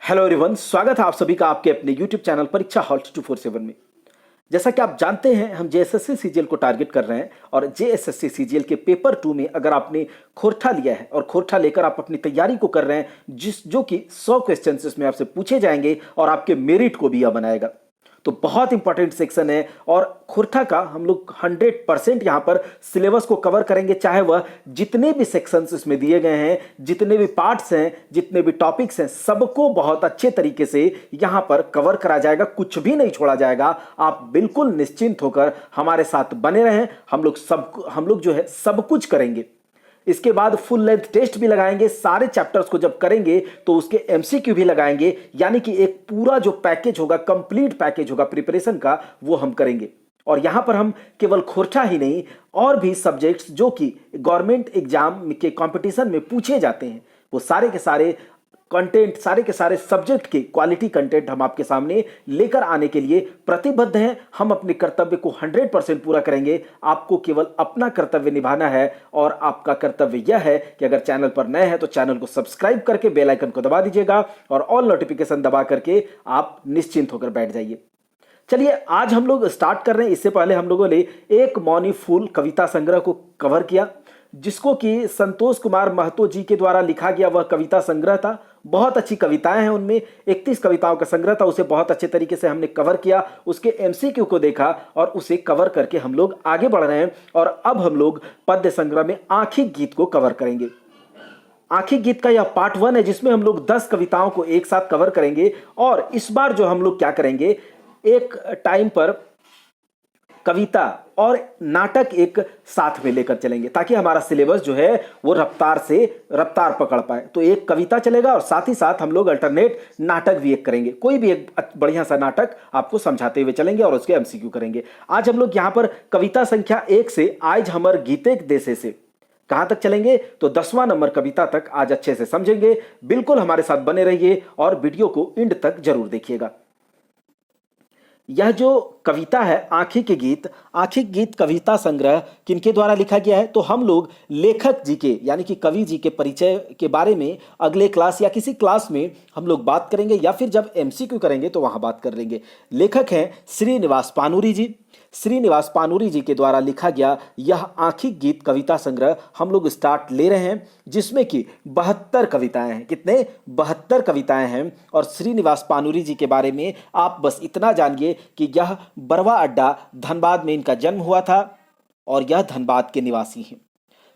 Hello everyone, स्वागत है आप सभी का आपके अपने यूट्यूब चैनल परीक्षा हॉल 247 में। जैसा कि आप जानते हैं, हम जेएसएससी सीजीएल को टारगेट कर रहे हैं और जेएसएससी सीजीएल के पेपर 2 में अगर आपने खोरठा लिया है और खोरठा लेकर आप अपनी तैयारी को कर रहे हैं, जो कि 100 क्वेश्चन इसमें आपसे पूछे जाएंगे और आपके मेरिट को भी यह बनाएगा, तो बहुत इंपॉर्टेंट सेक्शन है। और खोरठा का हम लोग 100% यहां पर सिलेबस को कवर करेंगे, चाहे वह जितने भी सेक्शंस इसमें दिए गए हैं, जितने भी पार्ट्स हैं, जितने भी टॉपिक्स हैं, सबको बहुत अच्छे तरीके से यहां पर कवर करा जाएगा, कुछ भी नहीं छोड़ा जाएगा। आप बिल्कुल निश्चिंत होकर हमारे साथ बने रहें। हम लोग जो है सब कुछ करेंगे। इसके बाद फुल लेंथ टेस्ट भी लगाएंगे। सारे चैप्टर्स को जब करेंगे तो उसके एमसीक्यू भी लगाएंगे, यानी कि एक पूरा जो पैकेज होगा, कंप्लीट पैकेज होगा प्रिपरेशन का, वो हम करेंगे। और यहां पर हम केवल खोरठा ही नहीं, और भी सब्जेक्ट्स जो कि गवर्नमेंट एग्जाम के कंपटीशन में पूछे जाते हैं, वो सारे के सारे कंटेंट, सारे के सारे सब्जेक्ट के क्वालिटी कंटेंट हम आपके सामने लेकर आने के लिए प्रतिबद्ध हैं। हम अपने कर्तव्य को 100% पूरा करेंगे। आपको केवल अपना कर्तव्य निभाना है और आपका कर्तव्य यह है कि अगर चैनल पर नए हैं तो चैनल को सब्सक्राइब करके बेल आइकन को दबा दीजिएगा और ऑल नोटिफिकेशन दबा करके आप निश्चिंत होकर बैठ जाइए। चलिए, आज हम लोग स्टार्ट कर रहे हैं। इससे पहले हम लोगों ने एक मौनी फूल कविता संग्रह को कवर किया, जिसको कि संतोष कुमार महतो जी के द्वारा लिखा गया वह कविता संग्रह था। बहुत अच्छी कविताएं हैं उनमें, 31 कविताओं का संग्रह था। उसे बहुत अच्छे तरीके से हमने कवर किया, उसके एमसीक्यू को देखा और उसे कवर करके हम लोग आगे बढ़ रहे हैं। और अब हम लोग पद्य संग्रह में आंखिक गीत को कवर करेंगे। आंखिक गीत का यह पार्ट 1 है, जिसमें हम लोग 10 कविताओं को एक साथ कवर करेंगे। और इस बार जो हम लोग क्या करेंगे, एक टाइम पर कविता और नाटक एक साथ में लेकर चलेंगे, ताकि हमारा सिलेबस जो है वो रफ्तार पकड़ पाए। तो एक कविता चलेगा और साथ ही साथ हम लोग अल्टरनेट नाटक भी एक करेंगे। कोई भी एक बढ़िया सा नाटक आपको समझाते हुए चलेंगे और उसके एमसीक्यू करेंगे। आज हम लोग यहाँ पर कविता संख्या 1 से आज हमर गीतेक देशे से कहां तक चलेंगे, तो 10वां नंबर कविता तक आज अच्छे से समझेंगे। बिल्कुल हमारे साथ बने रहिए और वीडियो को एंड तक जरूर देखिएगा। यह जो कविता है आंखिक गीत कविता संग्रह किनके द्वारा लिखा गया है, तो हम लोग लेखक जी के यानी कि कवि जी के परिचय के बारे में अगले क्लास या किसी क्लास में हम लोग बात करेंगे, या फिर जब एमसीक्यू करेंगे तो वहां बात कर लेंगे। लेखक हैं श्रीनिवास पानूरी जी। श्रीनिवास पानूरी जी के द्वारा लिखा गया यह आंखिक गीत कविता संग्रह हम लोग स्टार्ट ले रहे हैं, जिसमें कि 72 कविताएं हैं। कितने? 72 कविताएं हैं। और श्रीनिवास पानूरी जी के बारे में आप बस इतना जानिए कि यह बरवा अड्डा धनबाद में इनका जन्म हुआ था और यह धनबाद के निवासी हैं।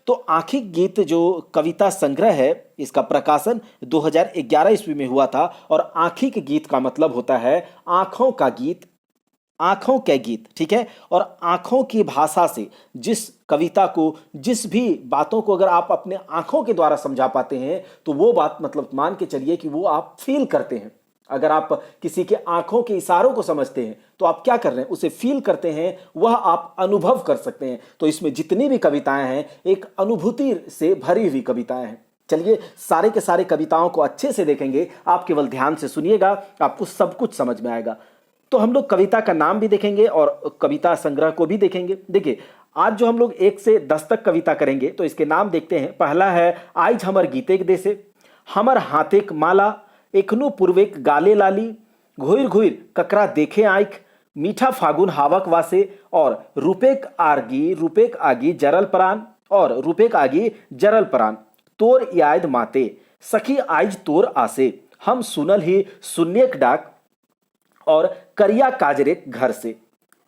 तो आंखिक गीत जो कविता संग्रह है, इसका प्रकाशन 2011 ईस्वी में हुआ था। और आंखिक गीत का मतलब होता है आंखों का गीत, आंखों के गीत, ठीक है। और आंखों की भाषा से जिस कविता को, जिस भी बातों को अगर आप अपने आंखों के द्वारा समझा पाते हैं, तो वो बात मतलब मान के चलिए कि वो आप फील करते हैं। अगर आप किसी के आंखों के इशारों को समझते हैं तो आप क्या कर रहे हैं, उसे फील करते हैं, वह आप अनुभव कर सकते हैं। तो इसमें जितनी भी कविताएं हैं एक अनुभूति से भरी हुई कविताएं हैं। चलिए, सारे के सारे कविताओं को अच्छे से देखेंगे। आप केवल ध्यान से सुनिएगा, आपको सब कुछ समझ में आएगा। तो हम लोग कविता का नाम भी देखेंगे और कविता संग्रह को भी देखेंगे। देखिए, आज जो हम लोग 1 से 10 तक कविता करेंगे, तो इसके नाम देखते हैं। पहला है आइज हमर गीतेक देशे, हमर हाथेक माला, एखनो पूर्वेक गाले लाली, घुइर घुइर ककरा देखे आंख, मीठा फागुन हावक वासे, और रूपेक आगी जरल प्राण, और रूपेक आगी जरल प्राण, तोर याद माते, सखी आइज तोर आसे, हम सुनल ही सुनियक डाक, और करिया काजरे घर से।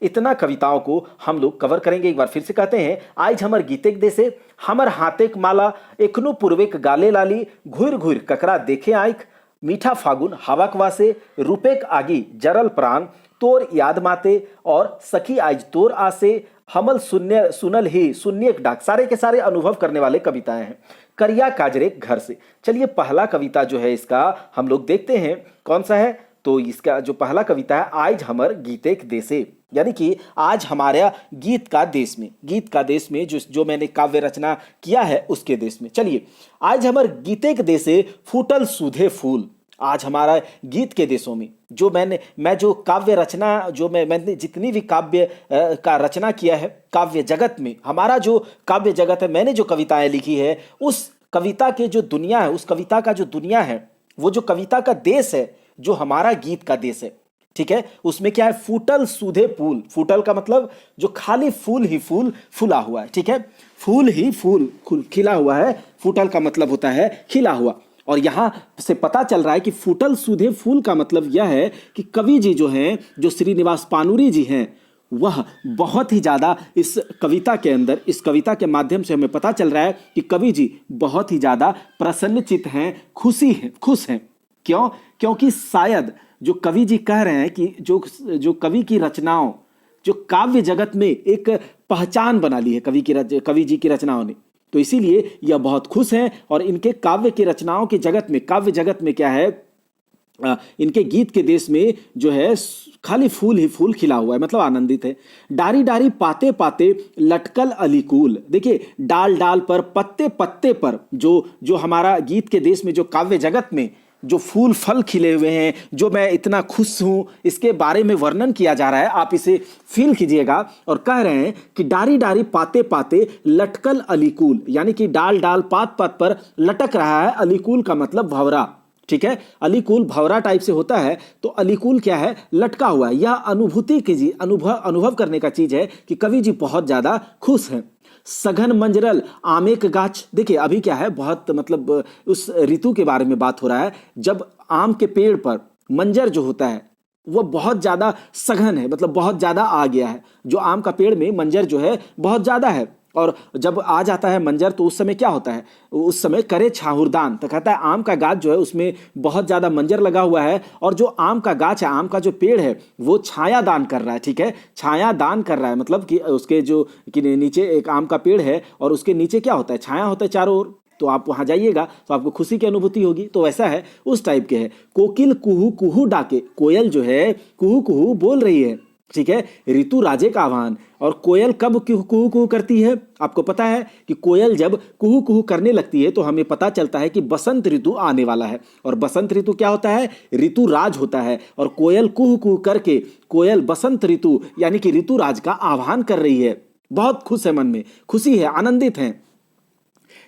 इतना कविताओं को हम लोग कवर करेंगे। एक बार फिर से कहते हैं, आज हमर गीतेक देशे, हमर हाथेक माला, एखनो पूर्वेक गाले लाली, घुइर घुइर ककरा देखे आंख, मीठा फागुन हावक वासे, रूपेक आगी जरल प्राण, तोर याद माते, और सखी आज तोर आसे, हमल सुनल ही सुनियक डाक। सारे के सारे अनुभव करने वाले कविताएं हैं। करिया काजरे घर से। चलिए, पहला कविता जो है इसका हम लोग देखते हैं कौन सा है। तो इसका जो पहला कविता है, आज हमर गीतेक देशे, यानी कि आज हमारा गीत का देश में जो मैंने काव्य रचना किया है उसके देश में। चलिए, आज हमर गीतेक देशे फूटल सुधे फूल। आज हमारा गीत के देशों में मैं जो काव्य रचना, जो मैंने जितनी भी काव्य का रचना किया है काव्य जगत में, हमारा जो काव्य जगत है, मैंने जो कविताएं लिखी है, उस कविता के जो दुनिया है, उस कविता का जो दुनिया है, वो जो कविता का देश है, जो हमारा गीत का देश है, ठीक है, उसमें क्या है, फूटल सूधे फूल। फूटल का मतलब जो खाली फूल ही फूल फूला हुआ है, ठीक है, फूल ही फूल खिला हुआ है। फूटल का मतलब होता है खिला हुआ। और यहां से पता चल रहा है कि फूटल सूधे फूल का मतलब यह है कि कवि जी जो हैं, जो श्रीनिवास पानुरी जी हैं, वह बहुत ही ज़्यादा इस कविता के अंदर, इस कविता के माध्यम से हमें पता चल रहा है कि कवि जी बहुत ही ज़्यादा प्रसन्नचित्त हैं, खुश हैं। क्यों? क्योंकि शायद जो कवि जी कह रहे हैं कि जो कवि की रचनाओं, जो काव्य जगत में एक पहचान बना ली है कवि जी की रचनाओं ने, तो इसीलिए यह बहुत खुश हैं। और इनके काव्य की रचनाओं के जगत में, काव्य जगत में क्या है, इनके गीत के देश में जो है खाली फूल ही फूल खिला हुआ है, मतलब आनंदित है। डारी डारी पाते पाते लटकल अलीकूल। देखिए, डाल डाल पर, पत्ते पत्ते पर, जो हमारा गीत के देश में, जो काव्य जगत में जो फूल फल खिले हुए हैं, जो मैं इतना खुश हूं, इसके बारे में वर्णन किया जा रहा है। आप इसे फील कीजिएगा। और कह रहे हैं कि डारी डारी पाते पाते लटकल अलीकूल, यानी कि डाल डाल पात पात पर लटक रहा है। अलीकूल का मतलब भंवरा, ठीक है, अलीकूल भंवरा टाइप से होता है, तो अलीकूल क्या है, लटका हुआ है। यह अनुभूति कीजिए, अनुभव करने का चीज है कि कवि जी बहुत ज्यादा खुश हैं। सघन मंजरल आमेक गाछ। देखिए, अभी क्या है, बहुत मतलब उस ऋतु के बारे में बात हो रहा है जब आम के पेड़ पर मंजर जो होता है वह बहुत ज्यादा सघन है, मतलब बहुत ज्यादा आ गया है। जो आम का पेड़ में मंजर जो है बहुत ज्यादा है, और जब आ जाता है मंजर तो उस समय क्या होता है, उस समय करे छाहुरदान। तो कहता है आम का गाछ जो है उसमें बहुत ज़्यादा मंजर लगा हुआ है, और जो आम का गाछ है, आम का जो पेड़ है, वो छाया दान कर रहा है, ठीक है, छाया दान कर रहा है। मतलब कि उसके जो कि नीचे एक आम का पेड़ है और उसके नीचे क्या होता है, छाया होता है चारों ओर। तो आप वहां जाइएगा तो आपको खुशी की अनुभूति होगी। तो वैसा है, उस टाइप के है। कोकिल कुहू कुहू डाके। कोयल जो है कुहू कुहू बोल रही है, ठीक है, ऋतु राजे का आह्वान। और कोयल कब कुहू कुहू करती है? आपको पता है कि कोयल जब कुहू कुहू करने लगती है तो हमें पता चलता है कि बसंत ऋतु आने वाला है। और बसंत ऋतु क्या होता है? ऋतु राज होता है। और कोयल कुहू कुहू करके, कोयल बसंत ऋतु यानी कि ऋतु राज का आह्वान कर रही है। बहुत खुश है, मन में खुशी है, आनंदित हैं।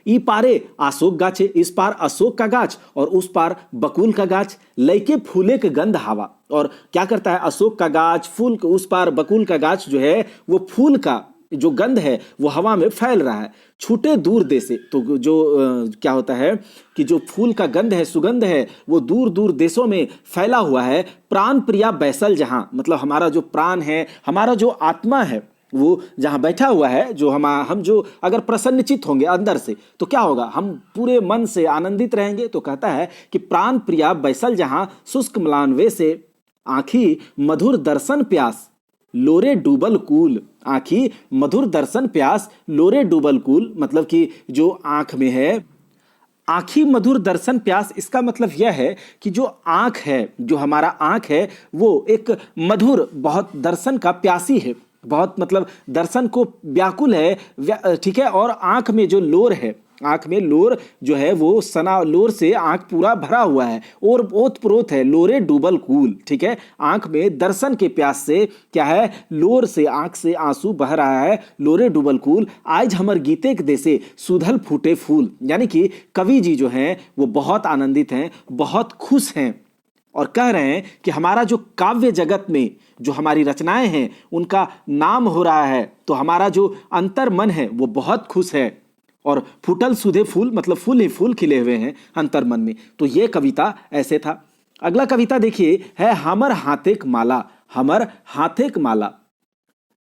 ई पारे अशोक गाछे, इस पार अशोक का गाछ और उस पार बकुल का गाछ। लैके फूले के गंध हवा। और क्या करता है, अशोक का गाछ, फूल, उस पार बकुल का गाछ जो है वो फूल का जो गंध है वो हवा में फैल रहा है। छूटे दूर देशे, तो जो क्या होता है कि जो फूल का गंध है, सुगंध है, वो दूर दूर देशों में फैला हुआ है। प्राण प्रिया बैसल जहां, मतलब हमारा जो प्राण है, हमारा जो आत्मा है, वो जहां बैठा हुआ है, जो हम जो अगर प्रसन्नचित होंगे अंदर से तो क्या होगा, हम पूरे मन से आनंदित रहेंगे। तो कहता है कि प्राण प्रिया बैसल जहां, शुष्क म्लान वे से आंखी मधुर दर्शन प्यास, लोरे डूबल कूल। आंखी मधुर दर्शन प्यास, लोरे डूबल कूल, मतलब कि जो आंख में है, आंखी मधुर दर्शन प्यास, इसका मतलब यह है कि जो आंख है, जो हमारा आंख है, वो एक मधुर, बहुत दर्शन का प्यासी है, बहुत मतलब दर्शन को व्याकुल है, ठीक है। और आंख में जो लोर है, आंख में लोर जो है वो सना, लोर से आंख पूरा भरा हुआ है और ओत प्रोत है। लोरे डूबल कूल, ठीक है, आंख में दर्शन के प्यास से क्या है, लोर से, आंख से आंसू बह रहा है। लोरे डूबल कूल आज हमर गीते के देसे सुधल फूटे फूल, यानी कि कवि जी जो हैं वो बहुत आनंदित हैं, बहुत खुश हैं और कह रहे हैं कि हमारा जो काव्य जगत में जो हमारी रचनाएं हैं उनका नाम हो रहा है, तो हमारा जो अंतर मन है वो बहुत खुश है। और फूटल सुधे फूल, मतलब फूल ही फूल खिले हुए हैं अंतर मन में। तो ये कविता ऐसे था। अगला कविता देखिए है हमर हाथेक माला। हमर हाथेक माला,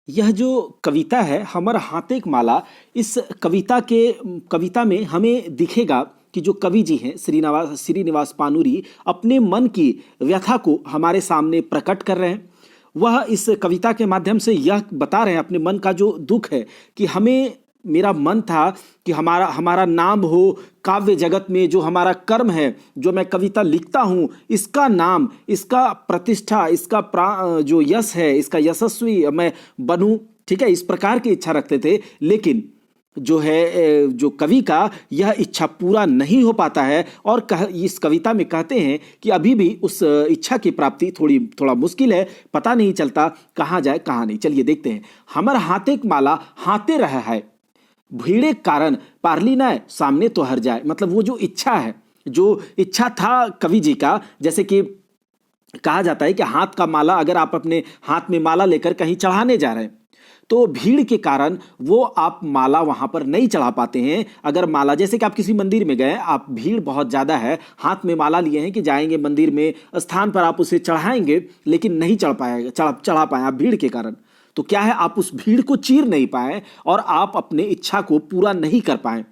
यह जो कविता है हमर हाथेक माला, इस कविता में हमें दिखेगा कि जो कवि जी हैं श्रीनिवास पानुरी अपने मन की व्यथा को हमारे सामने प्रकट कर रहे हैं। वह इस कविता के माध्यम से यह बता रहे हैं अपने मन का जो दुख है कि मेरा मन था कि हमारा नाम हो काव्य जगत में, जो हमारा कर्म है, जो मैं कविता लिखता हूँ, इसका नाम, इसका प्रतिष्ठा, इसका जो यश है, इसका यशस्वी मैं बनूं, ठीक है, इस प्रकार की इच्छा रखते थे। लेकिन जो है, जो कवि का यह इच्छा पूरा नहीं हो पाता है। और इस कविता में कहते हैं कि अभी भी उस इच्छा की प्राप्ति थोड़ा मुश्किल है, पता नहीं चलता कहाँ जाए कहाँ नहीं। चलिए देखते हैं। हमर हाथेक माला हाथे रहा है, भीड़े कारण पारली ना सामने तो हर जाए। मतलब वो जो इच्छा है, जो इच्छा था कवि जी का, जैसे कि कहा जाता है कि हाथ का माला, अगर आप अपने हाथ में माला लेकर कहीं चढ़ाने जा रहे हैं तो भीड़ के कारण वो आप माला वहां पर नहीं चढ़ा पाते हैं। अगर माला, जैसे कि आप किसी मंदिर में गए, आप भीड़ बहुत ज्यादा है, हाथ में माला लिए हैं कि जाएंगे मंदिर में, स्थान पर आप उसे चढ़ाएंगे, लेकिन नहीं चढ़ा पाए आप भीड़ के कारण। तो क्या है, आप उस भीड़ को चीर नहीं पाए और आप अपने इच्छा को पूरा नहीं कर पाए।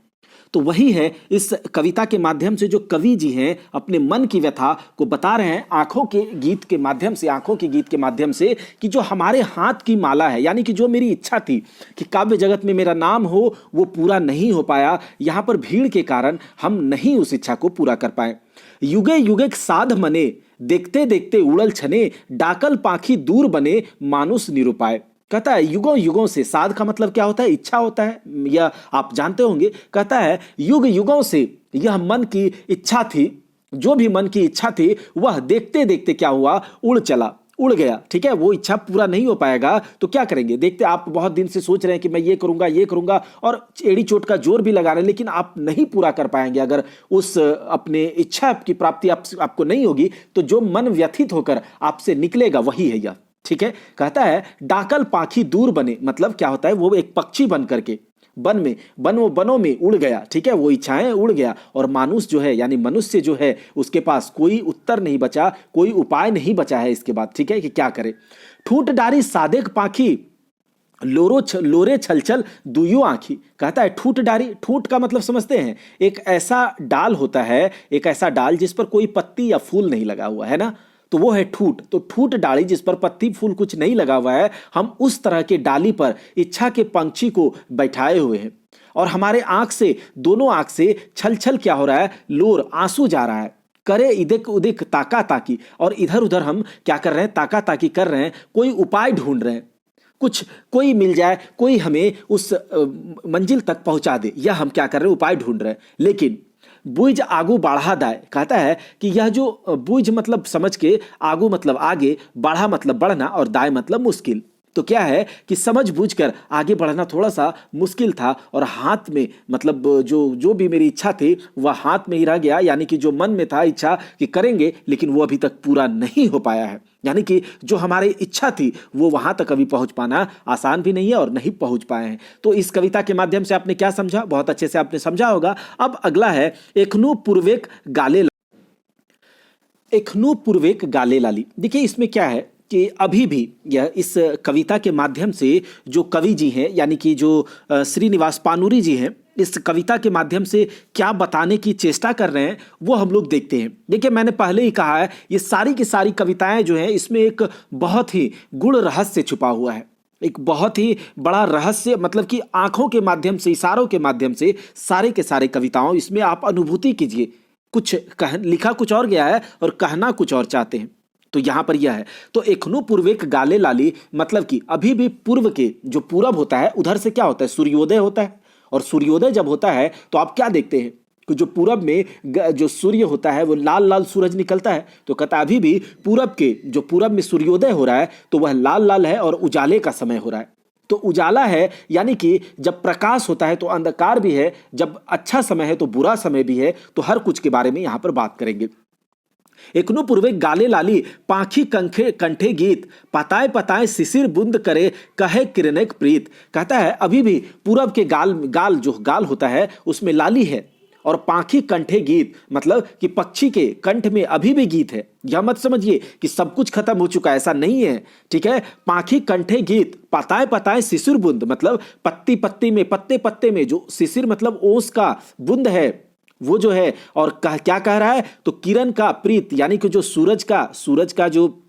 तो वही है इस कविता के माध्यम से जो कवि जी हैं अपने मन की व्यथा को बता रहे हैं आंखों के गीत के माध्यम से, आंखों के गीत के माध्यम से, कि जो हमारे हाथ की माला है, यानी कि जो मेरी इच्छा थी कि काव्य जगत में मेरा नाम हो, वो पूरा नहीं हो पाया। यहां पर भीड़ के कारण हम नहीं उस इच्छा को पूरा कर पाए। युगे युगे साध मने, देखते देखते उड़ल छने, डाकल पाखी दूर बने, मानुष निरुपाय। कहता है युगों युगों से, साध का मतलब क्या होता है, इच्छा होता है, यह आप जानते होंगे। कहता है युग युगों से यह मन की इच्छा थी, जो भी मन की इच्छा थी वह देखते देखते क्या हुआ, उड़ चला, उड़ गया। ठीक है, वो इच्छा पूरा नहीं हो पाएगा तो क्या करेंगे, देखते आप बहुत दिन से सोच रहे हैं कि मैं ये करूंगा और एड़ी चोट का जोर भी लगा रहे हैं, लेकिन आप नहीं पूरा कर पाएंगे। अगर उस अपने इच्छा की प्राप्ति आपको नहीं होगी तो जो मन व्यथित होकर आपसे निकलेगा वही है यह। ठीक है, कहता है डाकल पाखी दूर बने, मतलब क्या होता है, वो एक पक्षी बन करके बनों में उड़ गया। ठीक है, वो इच्छाएं उड़ गया और मानुष जो है, यानी मनुष्य जो है, उसके पास कोई उत्तर नहीं बचा, कोई उपाय नहीं बचा है इसके बाद। ठीक है, कि क्या करे। ठूट डारी सादेक पाखी, लोरे छलछल दुयो आंखी। कहता है ठूट डारी, ठूट का मतलब समझते हैं, एक ऐसा डाल होता है, एक ऐसा डाल जिस पर कोई पत्ती या फूल नहीं लगा हुआ है ना, तो वो है ठूट। तो ठूट डाली जिस पर पत्ती फूल कुछ नहीं लगा हुआ है, हम उस तरह के डाली पर इच्छा के पंछी को बैठाए हुए हैं और हमारे आंख से, दोनों आंख से छल छल क्या हो रहा है, लोर, आंसू जा रहा है। करे इदिक उदिक ताका ताकी, और इधर उधर हम क्या कर रहे हैं, ताका ताकी कर रहे हैं, कोई उपाय ढूंढ रहे हैं, कुछ कोई मिल जाए, कोई हमें उस मंजिल तक पहुंचा दे, यह हम क्या कर रहे हैं, उपाय ढूंढ रहे हैं। लेकिन बुझ आगू बढ़ा दाए, कहता है कि यह जो बुझ मतलब समझ के, आगू मतलब आगे, बढ़ा मतलब बढ़ना और दाए मतलब मुश्किल। तो क्या है कि समझ बूझ कर आगे बढ़ना थोड़ा सा मुश्किल था और हाथ में, मतलब जो भी मेरी इच्छा थी वह हाथ में ही रह गया, यानी कि जो मन में था इच्छा कि करेंगे, लेकिन वो अभी तक पूरा नहीं हो पाया है। यानी कि जो हमारी इच्छा थी वो वहां तक अभी पहुंच पाना आसान भी नहीं है और नहीं पहुंच पाए हैं। तो इस कविता के माध्यम से आपने क्या समझा, बहुत अच्छे से आपने समझा होगा। अब अगला है एखनु पूर्वेक गाले लाली। देखिए इसमें क्या है कि अभी भी यह इस कविता के माध्यम से जो कवि जी हैं, यानी कि जो श्रीनिवास पानुरी जी हैं, इस कविता के माध्यम से क्या बताने की चेष्टा कर रहे हैं वो हम लोग देखते हैं। देखिए मैंने पहले ही कहा है, ये सारी की सारी कविताएं जो हैं इसमें एक बहुत ही गूढ़ रहस्य छुपा हुआ है, एक बहुत ही बड़ा रहस्य, मतलब कि आंखों के माध्यम से, इशारों के माध्यम से सारे के सारे कविताओं, इसमें आप अनुभूति कीजिए, कुछ लिखा कुछ और गया है और कहना कुछ और चाहते हैं। तो यहां पर यह है, तो एखनु पूर्वेक गाले लाली, मतलब कि अभी भी पूर्व के, जो पूरब होता है उधर से क्या होता है, सूर्योदय होता है, और सूर्योदय जब होता है तो आप क्या देखते हैं कि जो पूरब में जो सूर्य होता है वो लाल लाल सूरज निकलता है। तो कहता अभी भी पूरब के, जो पूरब में सूर्योदय हो रहा है तो वह लाल लाल है और उजाले का समय हो रहा है। तो उजाला है, यानी कि जब प्रकाश होता है तो अंधकार भी है, जब अच्छा समय है तो बुरा समय भी है। तो हर कुछ के बारे में यहां पर बात करेंगे। एखनु पूर्वे गाले लाली, पाखी कंठे गीत, पताए पताए शिशिर बुंद करे, कहे किरणक प्रीत। कहता है अभी भी पूरब के गाल जो गाल होता है उसमें लाली है, और पाखी कंठे गीत, मतलब कि पक्षी के कंठ में अभी भी गीत है। यह मत समझिए कि सब कुछ खत्म हो चुका है, ऐसा नहीं है। ठीक है, पाखी कंठे गीत, पताए पताए शिशिर बुंद, मतलब पत्ती पत्ती में, पत्ते पत्ते में जो शिशिर मतलब ओस का बुंद है वो जो है, और क्या कह रहा है, तो किरण का प्रीत, यानी कि जो सूरज का जो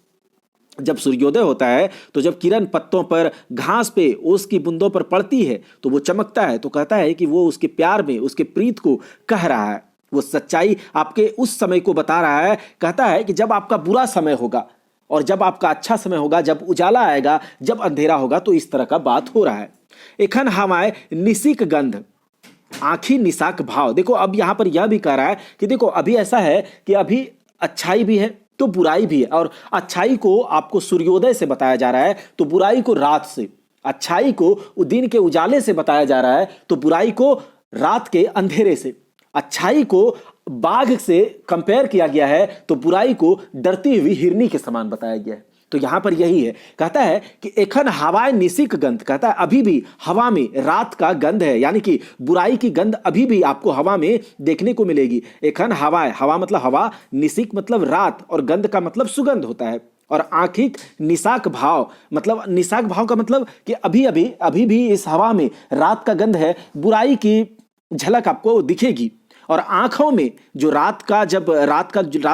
जब सूर्योदय होता है तो जब किरण पत्तों पर, घास पे, ओस की बूंदों पर पड़ती है तो वो चमकता है। तो कहता है कि वो उसके प्यार में, उसके प्रीत को कह रहा है, वो सच्चाई आपके उस समय को बता रहा है। कहता है कि जब आपका बुरा समय होगा और जब आपका अच्छा समय होगा, जब उजाला आएगा, जब अंधेरा होगा, तो इस तरह का बात हो रहा है। एखन हमाय निशिक गंध, आंखी निशाक भाव। देखो अब यहां पर यह भी कह रहा है कि देखो अभी ऐसा है कि अभी अच्छाई भी है तो बुराई भी है, और अच्छाई को आपको सूर्योदय से बताया जा रहा है तो बुराई को रात से, अच्छाई को दिन के उजाले से बताया जा रहा है तो बुराई को रात के अंधेरे से, अच्छाई को बाघ से कंपेयर किया गया है तो बुराई को डरती हुई हिरनी के समान बताया गया है। तो यहां पर यही है, कहता है कि एखन हवाए निशिक गंध, कहता है अभी भी हवा में रात का गंध है, यानी कि बुराई की गंध अभी भी आपको हवा में देखने को मिलेगी। एखन हवाए, हवा मतलब हवा, निशिक मतलब रात, और गंध का मतलब सुगंध होता है। और आंखिक निशाक भाव, मतलब निशाक भाव का मतलब कि अभी भी इस हवा में रात का गंध है, बुराई की झलक आपको दिखेगी। और आंखों में जो रात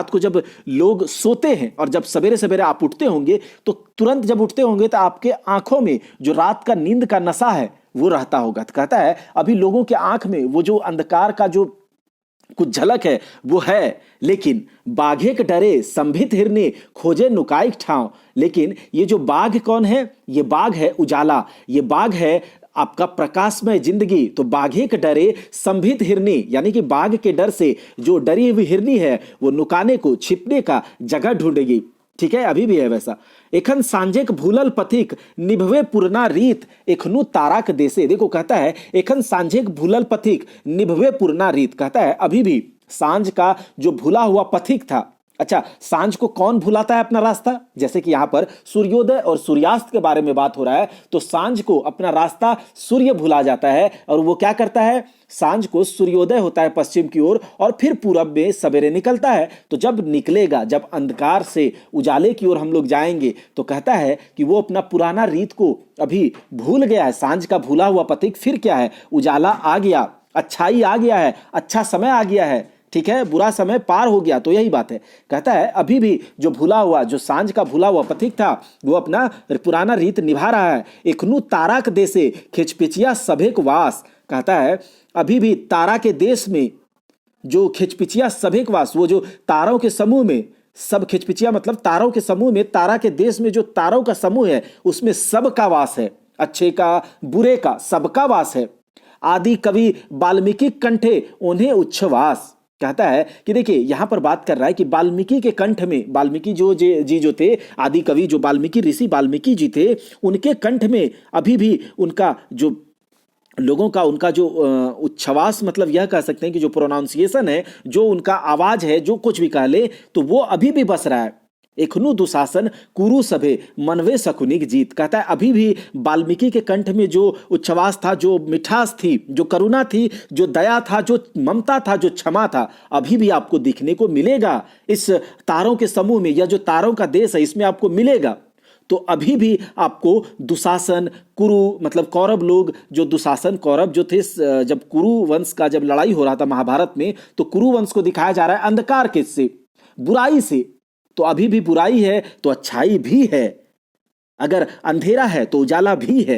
को जब लोग सोते हैं और जब सवेरे सवेरे आप उठते होंगे, तो तुरंत जब उठते होंगे तो आपके आंखों में जो रात का नींद का नशा है वो रहता होगा। तो कहता है अभी लोगों के आंख में वो जो अंधकार का जो कुछ झलक है वो है, लेकिन बाघे के डरे संभित हिरने खोजे नुकाई ठाव। लेकिन ये जो बाघ कौन है? ये बाघ है उजाला, ये बाघ है आपका प्रकाशमय जिंदगी। तो बाघे के डरे संभित हिरनी, यानी कि बाघ के डर से जो डरी हुई हिरनी है वो नुकाने को, छिपने का जगह ढूंढेगी। ठीक है, अभी भी है वैसा। एखन सांझेक भूलल पथिक निभवे पुरना रीत एखनु ताराक देसे। देखो कहता है एखन सांझेक भूलल पथिक निभवे पुरना रीत, कहता है अभी भी सांझ का जो भूला हुआ पथिक था। अच्छा, सांझ को कौन भुलाता है अपना रास्ता? जैसे कि यहां पर सूर्योदय और सूर्यास्त के बारे में बात हो रहा है, तो सांझ को अपना रास्ता सूर्य भुला जाता है। और वो क्या करता है? सांझ को सूर्योदय होता है पश्चिम की ओर और फिर पूरब में सवेरे निकलता है। तो जब निकलेगा, जब अंधकार से उजाले की ओर हम लोग जाएंगे, तो कहता है कि वो अपना पुराना रीत को अभी भूल गया है। सांझ का भूला हुआ पथिक फिर क्या है? उजाला आ गया, अच्छाई आ गया है, अच्छा समय आ गया है। ठीक है, बुरा समय पार हो गया। तो यही बात है, कहता है अभी भी जो भूला हुआ, जो सांझ का भूला हुआ पथिक था, वो अपना पुराना रीत निभा रहा है। एखनु ताराक देशे खिचपिचिया सभेक वास, कहता है अभी भी तारा के देश में जो खिचपिचिया सभेक वास, वो जो तारों के समूह में, सब खिचपिचिया मतलब तारों के समूह में, तारा के देश में जो तारों का समूह है उसमें सबका वास है, अच्छे का बुरे का सबका वास है। आदि कवि वाल्मीकि कंठे उन्हें उच्छ्वास, कहता है कि देखिए यहां पर बात कर रहा है कि वाल्मीकि के कंठ में, वाल्मीकि जो थे, आदि कवि जो वाल्मीकि ऋषि वाल्मीकि जी थे, उनके कंठ में अभी भी उनका जो लोगों का उनका जो उच्छ्वास, मतलब यह कह सकते हैं कि जो प्रोनाउंसिएशन है, जो उनका आवाज है, जो कुछ भी कह ले, तो वो अभी भी बस रहा है। एखनु दुशासन कुरु सभे मनवे शकुनिक जीत, कहता है अभी भी वाल्मीकि के कंठ में जो उच्छ्वास था, जो मिठास थी, जो करुणा थी, जो दया था, जो ममता था, जो क्षमा था, अभी भी आपको दिखने को मिलेगा इस तारों के समूह में। यह जो तारों का देश है इसमें आपको मिलेगा। तो अभी भी आपको दुशासन, कुरु मतलब कौरव लोग, जो दुशासन कौरव जो थे, जब कुरु वंश का जब लड़ाई हो रहा था महाभारत में, तो कुरु वंश को दिखाया जा रहा है अंधकार के से, बुराई से। तो अभी भी बुराई है तो अच्छाई भी है, अगर अंधेरा है तो उजाला भी है।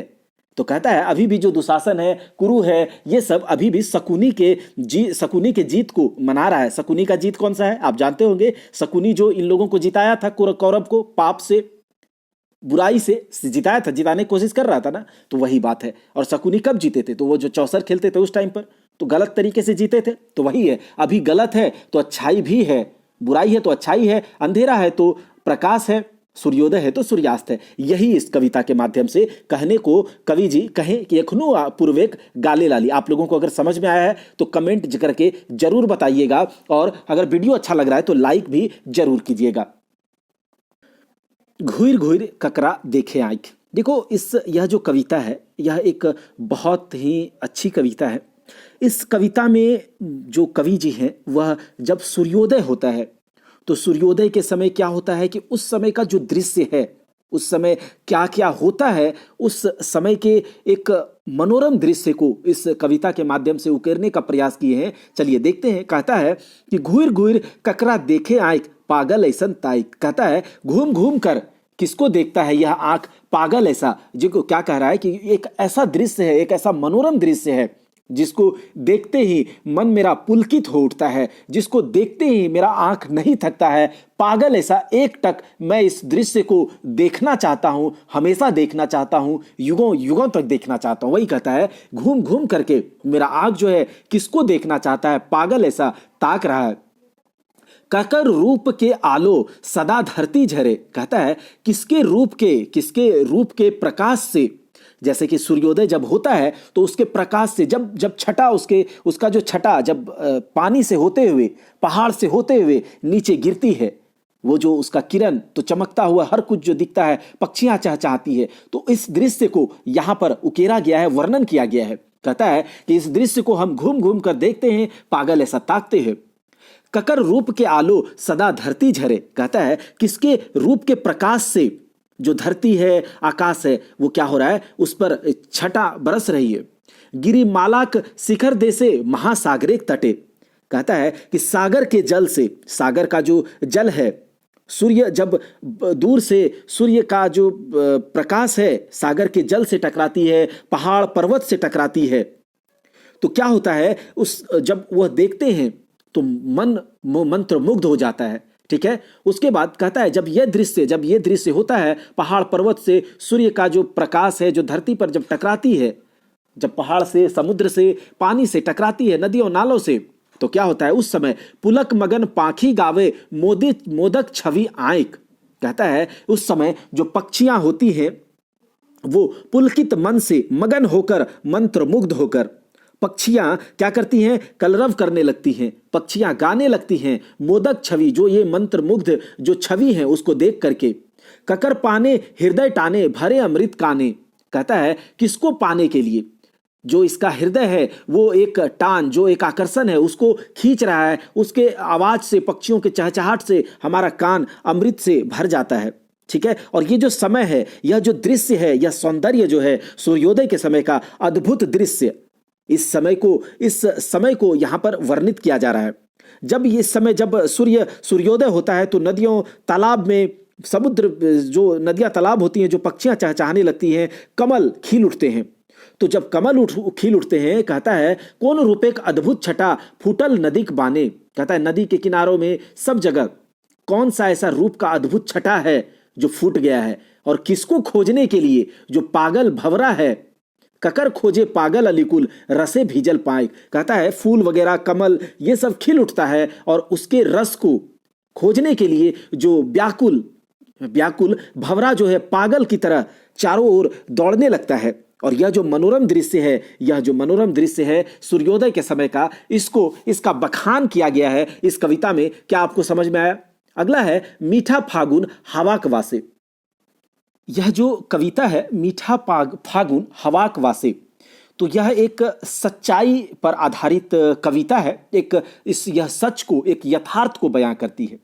तो कहता है अभी भी जो दुशासन है, कुरु है, ये सब अभी भी शकुनी के जीत को मना रहा है। शकुनी का जीत कौन सा है? आप जानते होंगे, शकुनी जो इन लोगों को जिताया था, कौरव को पाप से, बुराई से जिताया था, जिताने की कोशिश कर रहा था ना, तो वही बात है। और शकुनी कब जीते थे? तो वो जो चौसर खेलते थे उस टाइम पर, तो गलत तरीके से जीते थे। तो वही है, अभी गलत है तो अच्छाई भी है, बुराई है तो अच्छाई है, अंधेरा है तो प्रकाश है, सूर्योदय है तो सूर्यास्त है। यही इस कविता के माध्यम से कहने को कवि जी कहें कि एखनु पूर्वेक गाले लाली। आप लोगों को अगर समझ में आया है तो कमेंट करके जरूर बताइएगा, और अगर वीडियो अच्छा लग रहा है तो लाइक भी जरूर कीजिएगा। घूर घूर ककरा देखे आंख, देखो यह जो कविता है यह एक बहुत ही अच्छी कविता है। इस कविता में जो कवि जी हैं वह जब सूर्योदय होता है तो सूर्योदय के समय क्या होता है कि उस समय का जो दृश्य है, उस समय क्या क्या होता है, उस समय के एक मनोरम दृश्य को इस कविता के माध्यम से उकेरने का प्रयास किए हैं। चलिए देखते हैं। कहता है कि घूर घूर ककरा देखे आंख पागल ऐसन ताइक, कहता है घूम घूम कर किसको देखता है यह आंख पागल ऐसा। जो क्या कह रहा है कि एक ऐसा दृश्य है, एक ऐसा मनोरम दृश्य है जिसको देखते ही मन मेरा पुलकित हो उठता है, जिसको देखते ही मेरा आंख नहीं थकता है। पागल ऐसा एक टक मैं इस दृश्य को देखना चाहता हूं, हमेशा देखना चाहता हूं, युगों युगों तक देखना चाहता हूं। वही कहता है घूम घूम करके मेरा आंख जो है किसको देखना चाहता है, पागल ऐसा ताक रहा है। ककर रूप के आलो सदा धरती झरे, कहता है किसके रूप के प्रकाश से जैसे कि सूर्योदय जब होता है तो उसके प्रकाश से जब जब छटा उसका जो छटा जब पानी से होते हुए, पहाड़ से होते हुए नीचे गिरती है, वो जो उसका किरण तो चमकता हुआ हर कुछ जो दिखता है, पक्षियां चहचहाती है। तो इस दृश्य को यहाँ पर उकेरा गया है, वर्णन किया गया है। कहता है कि इस दृश्य को हम घूम घूम कर देखते हैं, पागल ऐसा ताकते हैं। ककर रूप के आलो सदा धरती झरे। कहता है किसके रूप के प्रकाश से जो धरती है, आकाश है, वो क्या हो रहा है, उस पर छटा बरस रही है। गिरिमालाक शिखर देसे महासागरिक तटे। कहता है कि सागर के जल से, सागर का जो जल है, सूर्य जब दूर से सूर्य का जो प्रकाश है सागर के जल से टकराती है, पहाड़ पर्वत से टकराती है, तो क्या होता है, उस जब वह देखते हैं तो मन मंत्र मुग्ध हो जाता है। ठीक है। उसके बाद कहता है जब यह दृश्य होता है, पहाड़ पर्वत से सूर्य का जो प्रकाश है जो धरती पर जब टकराती है, जब पहाड़ से, समुद्र से, पानी से टकराती है, नदियों नालों से, तो क्या होता है, उस समय पुलक मगन पाखी गावे मोदक छवि आंक। कहता है उस समय जो पक्षियां होती हैं वो पुलकित मन से, मगन होकर, मंत्र मुग्ध होकर पक्षियां क्या करती हैं, कलरव करने लगती हैं, पक्षियां गाने लगती हैं। मोदक छवि, जो ये मंत्र मुग्ध जो छवि है उसको देख करके, ककर पाने हृदय टाने भरे अमृत काने। कहता है किसको पाने के लिए, जो इसका हृदय है वो एक टान, जो एक आकर्षण है उसको खींच रहा है, उसके आवाज से, पक्षियों के चहचहाट से हमारा कान अमृत से भर जाता है। ठीक है। और ये जो समय है, यह जो दृश्य है, यह सौंदर्य जो है सूर्योदय के समय का अद्भुत दृश्य, इस समय को यहां पर वर्णित किया जा रहा है। जब ये समय, जब सूर्योदय होता है तो नदियों, तालाब में, समुद्र, जो नदियां तालाब होती हैं, जो पक्षियां चहचहाने लगती हैं, कमल खिल उठते हैं। तो जब कमल खिल उठते हैं, कहता है कौन रूपेक अद्भुत छटा फूटल नदी बाने। कहता है नदी के किनारों में सब जगह कौन सा ऐसा रूप का अद्भुत छटा है जो फूट गया है, और किसको खोजने के लिए, जो पागल भंवरा है। ककर खोजे पागल अलिकुल रसे भीजल पाए। कहता है फूल वगैरह, कमल, ये सब खिल उठता है और उसके रस को खोजने के लिए जो व्याकुल भंवरा जो है पागल की तरह चारों ओर दौड़ने लगता है। और यह जो मनोरम दृश्य है सूर्योदय के समय का, इसका बखान किया गया है इस कविता में। क्या आपको समझ में आया? अगला है मीठा फागुन हवाक वासे। यह जो कविता है मीठा फागुन हवाक वासे, तो यह एक सच्चाई पर आधारित कविता है। यह सच को, एक यथार्थ को बयां करती है।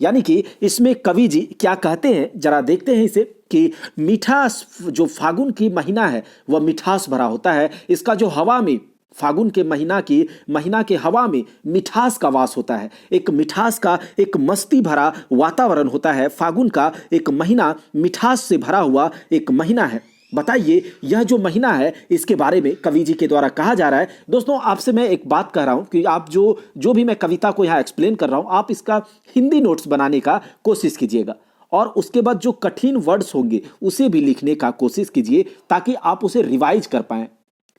यानी कि इसमें कवि जी क्या कहते हैं, जरा देखते हैं इसे, कि मीठा, जो फागुन की महीना है वह मिठास भरा होता है। इसका जो हवा में, फागुन के महीना के हवा में मिठास का वास होता है, एक मिठास का, एक मस्ती भरा वातावरण होता है। फागुन का एक महीना मिठास से भरा हुआ एक महीना है। बताइए यह जो महीना है इसके बारे में कवि जी के द्वारा कहा जा रहा है। दोस्तों आपसे मैं एक बात कह रहा हूं कि आप जो भी मैं कविता को यहाँ एक्सप्लेन कर रहा हूं, आप इसका हिंदी नोट्स बनाने का कोशिश कीजिएगा, और उसके बाद जो कठिन वर्ड्स होंगे उसे भी लिखने का कोशिश कीजिए, ताकि आप उसे रिवाइज कर पाएं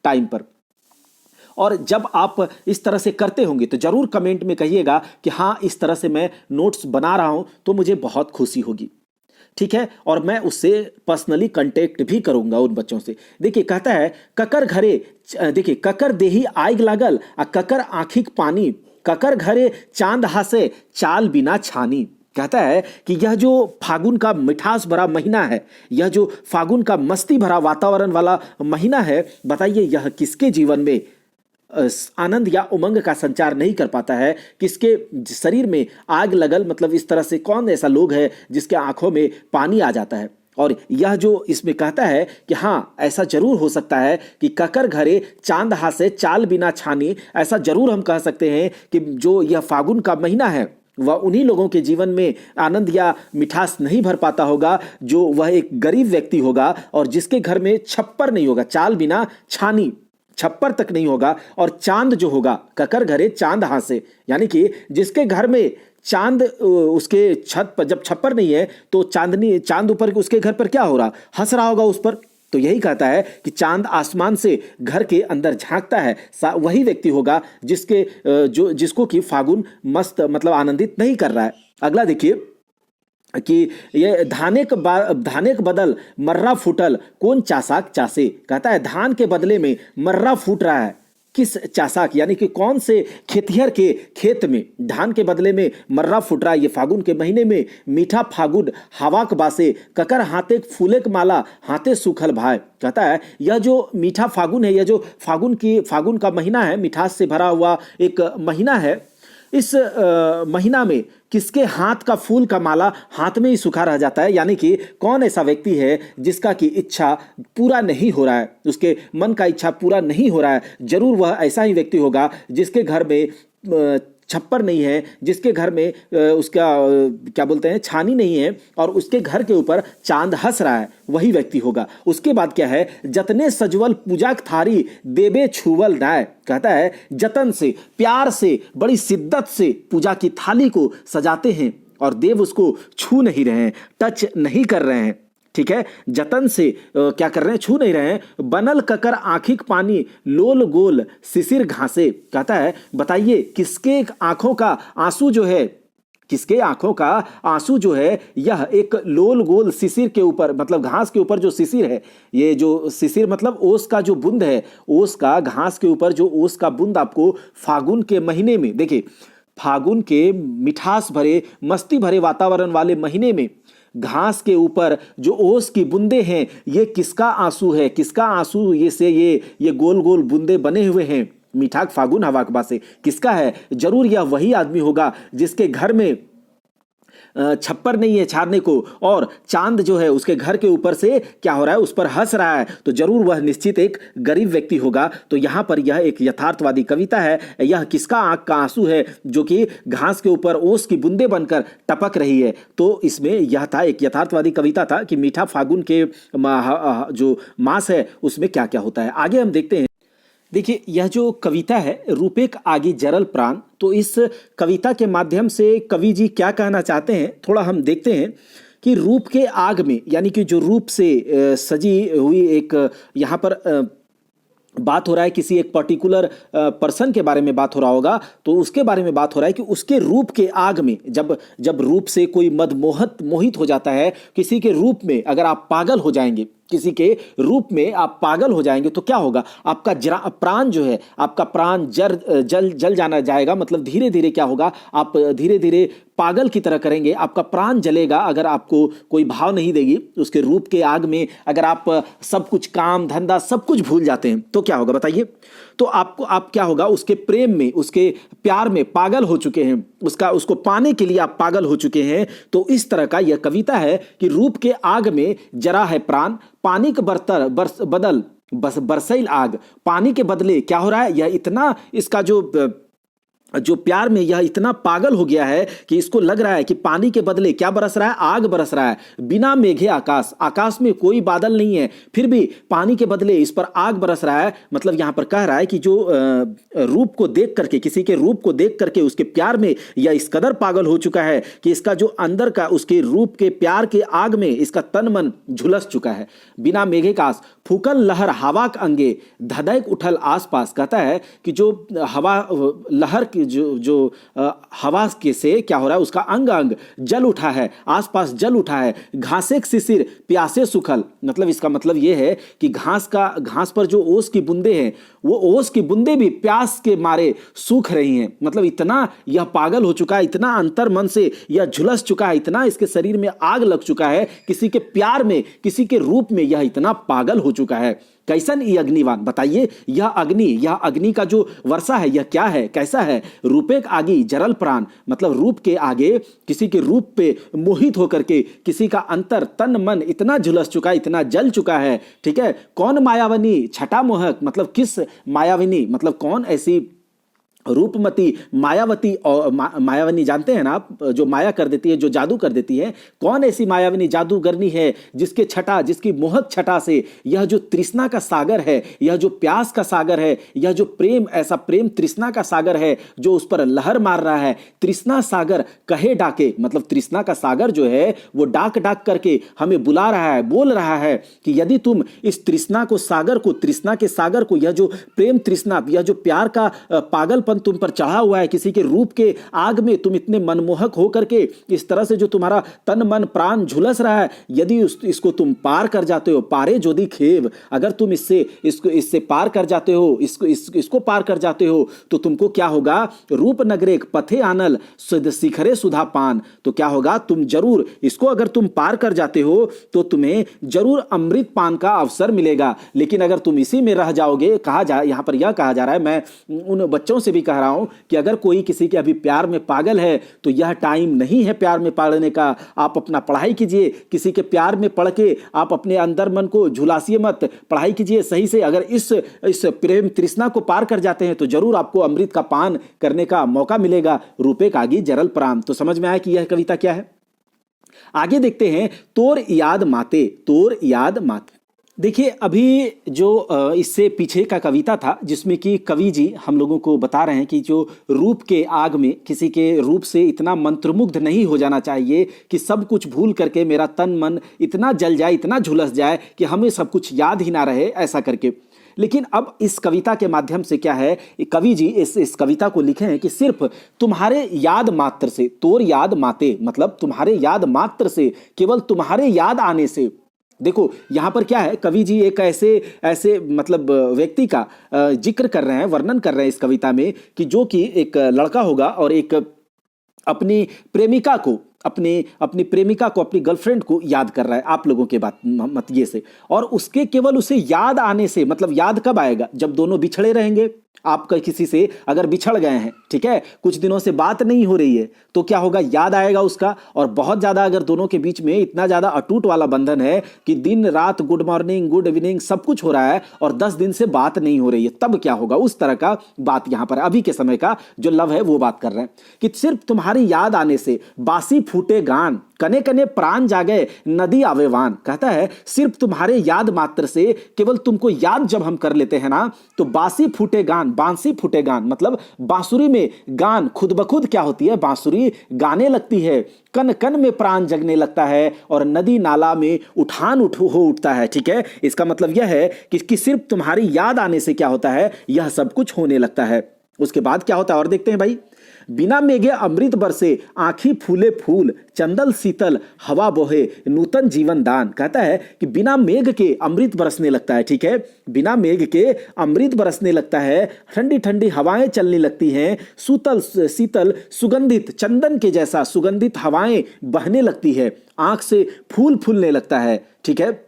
टाइम पर। और जब आप इस तरह से करते होंगे तो जरूर कमेंट में कहिएगा कि हाँ, इस तरह से मैं नोट्स बना रहा हूं, तो मुझे बहुत खुशी होगी। ठीक है। और मैं उससे पर्सनली कांटेक्ट भी करूंगा उन बच्चों से। देखिए कहता है ककर घरे, देखिए ककर देही आग लागल आ ककर आंखिक पानी, ककर घरे चांद हासे चाल बिना छानी। कहता है कि यह जो फागुन का मिठास भरा महीना है, यह जो फागुन का मस्ती भरा वातावरण वाला महीना है, बताइए यह किसके जीवन में आनंद या उमंग का संचार नहीं कर पाता है, किसके शरीर में आग लगल, मतलब इस तरह से कौन ऐसा लोग है जिसके आंखों में पानी आ जाता है। और यह जो इसमें कहता है कि हाँ, ऐसा जरूर हो सकता है कि ककर घरे चांद हासे चाल बिना छानी, ऐसा जरूर हम कह सकते हैं कि जो यह फागुन का महीना है वह उन्हीं लोगों के जीवन में आनंद या मिठास नहीं भर पाता होगा, जो वह एक गरीब व्यक्ति होगा और जिसके घर में छप्पर नहीं होगा, चाल बिना छानी, छप्पर तक नहीं होगा, और चांद जो होगा, ककर घरे चांद हासे, यानी कि जिसके घर में चांद, उसके छत पर जब छप्पर नहीं है तो चांद ऊपर उसके घर पर क्या हो रहा, हंस रहा होगा उस पर। तो यही कहता है कि चांद आसमान से घर के अंदर झांकता है, वही व्यक्ति होगा जिसको कि फागुन मस्त, मतलब आनंदित नहीं कर रहा है। अगला देखिए, कि ये धाने के बदल मर्रा फूटल कौन चासाक चासे। कहता है धान के बदले में मर्रा फूट रहा है किस चासाक, यानी कि कौन से खेतिहर के खेत में धान के बदले में मर्रा फूट रहा है। ये फागुन के महीने में मीठा फागुन हवाक बासे ककर हाथे फूले माला हाथे सूखल भाई। कहता है यह जो मीठा फागुन है, यह जो फागुन का महीना है, मिठास से भरा हुआ एक महीना है, इस महीना में किसके हाथ का फूल का माला हाथ में ही सूखा रह जाता है। यानी कि कौन ऐसा व्यक्ति है जिसका की इच्छा पूरा नहीं हो रहा है, उसके मन का इच्छा पूरा नहीं हो रहा है। जरूर वह ऐसा ही व्यक्ति होगा जिसके घर में छप्पर नहीं है, जिसके घर में उसका क्या बोलते हैं छानी नहीं है, और उसके घर के ऊपर चांद हंस रहा है, वही व्यक्ति होगा। उसके बाद क्या है, जतने सजवल पूजाक थारी देबे छुवल नाय। कहता है जतन से, प्यार से, बड़ी शिद्दत से पूजा की थाली को सजाते हैं और देव उसको छू नहीं रहे हैं, टच नहीं कर रहे हैं। ठीक है, जतन से क्या कर रहे हैं, छू नहीं रहे हैं। बनल ककर आंखिक पानी लोल गोल शिशिर घासे। कहता है बताइए किसके आंखों का आंसू जो है, किसके आंखों का आंसू जो है यह एक लोल गोल शिशिर के ऊपर, मतलब घास के ऊपर जो शिशिर है, ये जो शिशिर मतलब ओस का जो बूंद है, ओस का घास के ऊपर जो ओस का बूंद आपको फागुन के महीने में, देखिए फागुन के मिठास भरे मस्ती भरे वातावरण वाले महीने में घास के ऊपर जो ओस की बूंदे हैं, ये किसका आंसू है, किसका आंसू ये से ये गोल गोल बूंदे बने हुए हैं मीठाक फागुन हवाकबा से, किसका है। जरूर यह वही आदमी होगा जिसके घर में छप्पर नहीं है छाड़ने को, और चांद जो है उसके घर के ऊपर से क्या हो रहा है, उस पर हंस रहा है, तो जरूर वह निश्चित एक गरीब व्यक्ति होगा। तो यहां पर यह एक यथार्थवादी कविता है। यह किसका आंख का आंसू है जो कि घास के ऊपर ओस की बूंदे बनकर टपक रही है। तो इसमें यह था, एक यथार्थवादी कविता था कि मीठा फागुन के जो मास है उसमें क्या क्या होता है। आगे हम देखते हैं। देखिए यह जो कविता है रूपेक आगी जरल प्राण, तो इस कविता के माध्यम से कवि जी क्या कहना चाहते हैं थोड़ा हम देखते हैं कि रूप के आग में, यानी कि जो रूप से सजी हुई एक यहाँ पर बात हो रहा है, किसी एक पर्टिकुलर पर्सन के बारे में बात हो रहा होगा, तो उसके बारे में बात हो रहा है कि उसके रूप के आग में, जब रूप से कोई मोहित हो जाता है, किसी के रूप में अगर आप पागल हो जाएंगे, किसी के रूप में आप पागल हो जाएंगे तो क्या होगा, आपका प्राण जो है, आपका प्राण जल जाना जाएगा। मतलब धीरे धीरे क्या होगा, आप धीरे धीरे पागल की तरह करेंगे, आपका प्राण जलेगा अगर आपको कोई भाव नहीं देगी। उसके रूप के आग में अगर आप सब कुछ काम धंधा सब कुछ भूल जाते हैं तो क्या होगा बताइए। तो आप क्या होगा, उसके प्रेम में, उसके प्यार में पागल हो चुके हैं, उसको पाने के लिए आप पागल हो चुके हैं। तो इस तरह का यह कविता है कि रूप के आग में जरा है प्राण, पानी के बदल बरसैल आग। पानी के बदले क्या हो रहा है, यह इतना इसका जो प्यार में यह इतना पागल हो गया है कि इसको लग रहा है कि पानी के बदले क्या बरस रहा है, आग बरस रहा है। बिना मेघे आकाश, आकाश में कोई बादल नहीं है, फिर भी पानी के बदले इस पर आग बरस रहा है। मतलब यहां पर कह रहा है कि जो रूप को देख करके, किसी के रूप को देख करके उसके प्यार में यह इस कदर पागल हो चुका है कि इसका जो अंदर का, उसके रूप के प्यार के आग में इसका तन मन झुलस चुका है। बिना मेघे आकाश फूकल लहर हवा के अंगे धधक उठल आसपास। कहता है कि जो हवा लहर जो हवा के से क्या हो रहा है, उसका अंग अंग जल उठा है, आसपास जल उठा है। घासे शिशिर प्यासे सुखल, मतलब इसका मतलब यह है कि घास पर जो ओस की बूंदे हैं, वो ओस की बूंदे भी प्यास के मारे सूख रही हैं। मतलब इतना यह पागल हो चुका है, इतना अंतर मन से यह झुलस चुका है, इतना इसके शरीर में आग लग चुका है, किसी के प्यार में, किसी के रूप में यह इतना पागल हो चुका है। कैसन ये अग्निवान, बताइए यह अग्नि का जो वर्षा है यह क्या है, कैसा है। रूपेक आगी जरल प्राण, मतलब रूप के आगे, किसी के रूप पे मोहित होकर के किसी का अंतर तन मन इतना झुलस चुका है, इतना जल चुका है। ठीक है, कौन मायावनी छटा मोहक, मतलब किस मायाविनी, मतलब कौन ऐसी रूपमती मायावती, और मायावनी जानते हैं ना आप, जो माया कर देती है, जो जादू कर देती है। कौन ऐसी मायावनी जादूगरनी है जिसके छटा, जिसकी मोहक छटा से यह जो तृष्णा का सागर है, यह जो प्यास का सागर है, यह जो प्रेम, ऐसा प्रेम तृष्णा का सागर है जो उस पर लहर मार रहा है। तृष्णा सागर कहे डाके, मतलब तृष्णा का सागर जो है वो डाक डाक करके हमें बुला रहा है, बोल रहा है कि यदि तुम इस तृष्णा को, सागर को, तृष्णा के सागर को, यह जो प्रेम तृष्णा, यह जो प्यार का पागलपन यौवन तुम पर चढ़ा हुआ है, किसी के रूप के आग में तुम इतने मनमोहक हो करके इस तरह से जो तुम्हारा तन मन प्राण झुलस रहा है, यदि इसको तुम पार कर जाते हो, पारे जोदी खेव, अगर तुम इससे पार कर जाते हो, इसको पार कर जाते हो, तो तुमको क्या होगा? रूप नगरे पथे आनल शिखरे सुधा पान। तो क्या होगा? तुम जरूर इसको अगर तुम पार कर जाते हो तो तुम्हें जरूर अमृत पान का अवसर मिलेगा। लेकिन अगर तुम इसी में रह जाओगे, यहां पर यह कहा जा रहा है, मैं उन बच्चों से भी कह रहा हूं कि अगर कोई किसी के अभी प्यार में पागल है तो यह टाइम नहीं है प्यार में पड़ने का। आप अपना पढ़ाई कीजिए, किसी के प्यार में पड़ के आप अपने अंदर मन को झुलासिए मत, पढ़ाई कीजिए सही से। अगर इस प्रेम तृष्णा को पार कर जाते हैं तो जरूर आपको अमृत का पान करने का मौका मिलेगा। रूपे कागी जरल प्राण। तो समझ में आया कि यह कविता क्या है? आगे देखते हैं, तोर याद माते, तोर याद माते। देखिए, अभी जो इससे पीछे का कविता था जिसमें कि कवि जी हम लोगों को बता रहे हैं कि जो रूप के आग में किसी के रूप से इतना मंत्रमुग्ध नहीं हो जाना चाहिए कि सब कुछ भूल करके मेरा तन मन इतना जल जाए, इतना झुलस जाए कि हमें सब कुछ याद ही ना रहे, ऐसा करके। लेकिन अब इस कविता के माध्यम से क्या है, कवि जी इस कविता को लिखे हैं कि सिर्फ तुम्हारे याद मात्र से, तोर याद माते मतलब तुम्हारे याद मात्र से, केवल तुम्हारे याद आने से। देखो यहां पर क्या है, कवि जी एक ऐसे मतलब व्यक्ति का जिक्र कर रहे हैं, वर्णन कर रहे हैं इस कविता में कि जो कि एक लड़का होगा और एक अपनी प्रेमिका को अपनी प्रेमिका को, अपनी गर्लफ्रेंड को याद कर रहा है, आप लोगों के बात मत ये से। और उसके केवल उसे याद आने से, मतलब याद कब आएगा? जब दोनों बिछड़े रहेंगे। आप किसी से अगर बिछड़ गए हैं, ठीक है, कुछ दिनों से बात नहीं हो रही है, तो क्या होगा? याद आएगा उसका। और बहुत ज्यादा अगर दोनों के बीच में इतना ज्यादा अटूट वाला बंधन है कि दिन रात गुड मॉर्निंग गुड इवनिंग सब कुछ हो रहा है और 10 दिन से बात नहीं हो रही है, तब क्या होगा? उस तरह का बात यहां पर अभी के समय का जो लव है वो बात कर रहे हैं कि सिर्फ तुम्हारी याद आने से बासी फूटे गान, कने कने प्राण जागे नदी आवेवान। कहता है सिर्फ तुम्हारे याद मात्र से, केवल तुमको याद जब हम कर लेते हैं ना, तो बासी फूटे गान, बांसी फूटे गान मतलब बांसुरी में गान खुद ब खुद क्या होती है? बांसुरी गाने लगती है, कन कन में प्राण जगने लगता है और नदी नाला में उठान हो उठता है। ठीक है, इसका मतलब यह है कि सिर्फ तुम्हारी याद आने से क्या होता है? यह सब कुछ होने लगता है। उसके बाद क्या होता है और देखते हैं भाई। बिना मेघे अमृत बरसे आंखी फूले फूल, चंदल शीतल हवा बोहे नूतन जीवन दान। कहता है कि बिना मेघ के अमृत बरसने लगता है। ठीक है, बिना मेघ के अमृत बरसने लगता है, ठंडी ठंडी हवाएं चलने लगती हैं, शीतल सुगंधित चंदन के जैसा सुगंधित हवाएं बहने लगती है, आंख से फूल फूलने लगता है। ठीक है,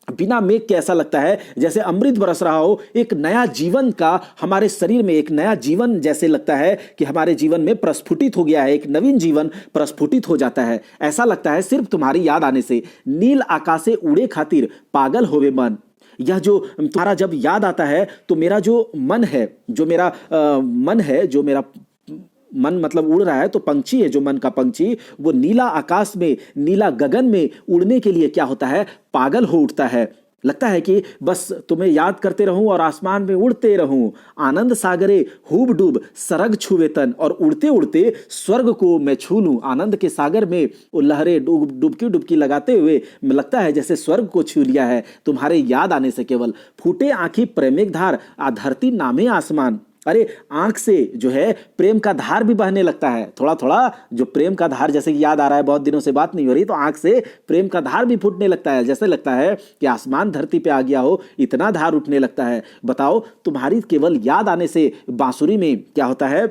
बिना मेघ के ऐसा लगता है जैसे अमृत बरस रहा हो, एक नया जीवन का हमारे शरीर में एक नया जीवन जैसे लगता है कि हमारे जीवन में प्रस्फुटित हो गया है, एक नवीन जीवन प्रस्फुटित हो जाता है। ऐसा लगता है सिर्फ तुम्हारी याद आने से। नील आकाशे उड़े खातिर पागल होवे मन। यह जो तुम्हारा जब याद आता है तो मेरा जो मन है, जो मेरा मन मतलब उड़ रहा है, तो पंछी है जो मन का पंछी, वो नीला आकाश में, नीला गगन में उड़ने के लिए क्या होता है? पागल हो उठता है। लगता है कि बस तुम्हें याद करते रहूं और आसमान में उड़ते रहूं। आनंद सागरे हूब डूब सरग छुवे तन, और उड़ते उड़ते स्वर्ग को मैं छू लूं। आनंद के सागर में वो लहरें डुबकी लगाते हुए लगता है जैसे स्वर्ग को छू लिया है तुम्हारे याद आने से। केवल फूटे आंखी प्रेमिक धार धरती नामे आसमान। अरे आंख से जो है प्रेम का धार भी बहने लगता है, थोड़ा थोड़ा जो प्रेम का धार, जैसे कि याद आ रहा है बहुत दिनों से बात नहीं हो रही, तो आंख से प्रेम का धार भी फूटने लगता है, जैसे लगता है कि आसमान धरती पे आ गया हो, इतना धार उठने लगता है। बताओ, तुम्हारी केवल याद आने से बांसुरी में क्या होता है?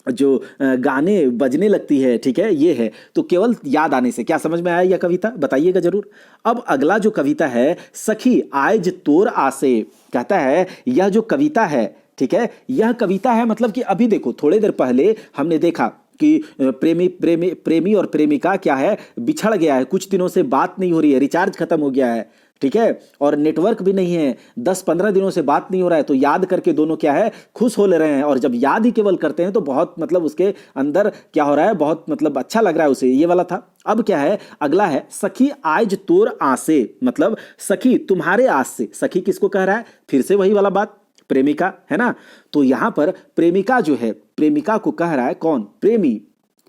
जो गाने बजने लगती है। ठीक है, ये है तो केवल याद आने से। क्या समझ में आया यह कविता? बताइएगा जरूर। अब अगला जो कविता है, सखी आयज तोर आसे। कहता है यह जो कविता है, ठीक है, यह कविता है मतलब कि अभी देखो थोड़ी देर पहले हमने देखा कि प्रेमी और प्रेमिका क्या है? बिछड़ गया है, कुछ दिनों से बात नहीं हो रही है, रिचार्ज खत्म हो गया है, ठीक है, और नेटवर्क भी नहीं है, 10-15 दिनों से बात नहीं हो रहा है, तो याद करके दोनों क्या है? खुश हो ले रहे हैं। और जब याद ही केवल करते हैं तो बहुत मतलब उसके अंदर क्या हो रहा है? बहुत मतलब अच्छा लग रहा है उसे। ये वाला था। अब क्या है? अगला है सखी आयज तोर आसे, मतलब सखी तुम्हारे आस से। सखी किसको कह रहा है? फिर से वही वाला बात, प्रेमिका है ना। तो यहां पर प्रेमिका जो है, प्रेमिका को कह रहा है कौन? प्रेमी।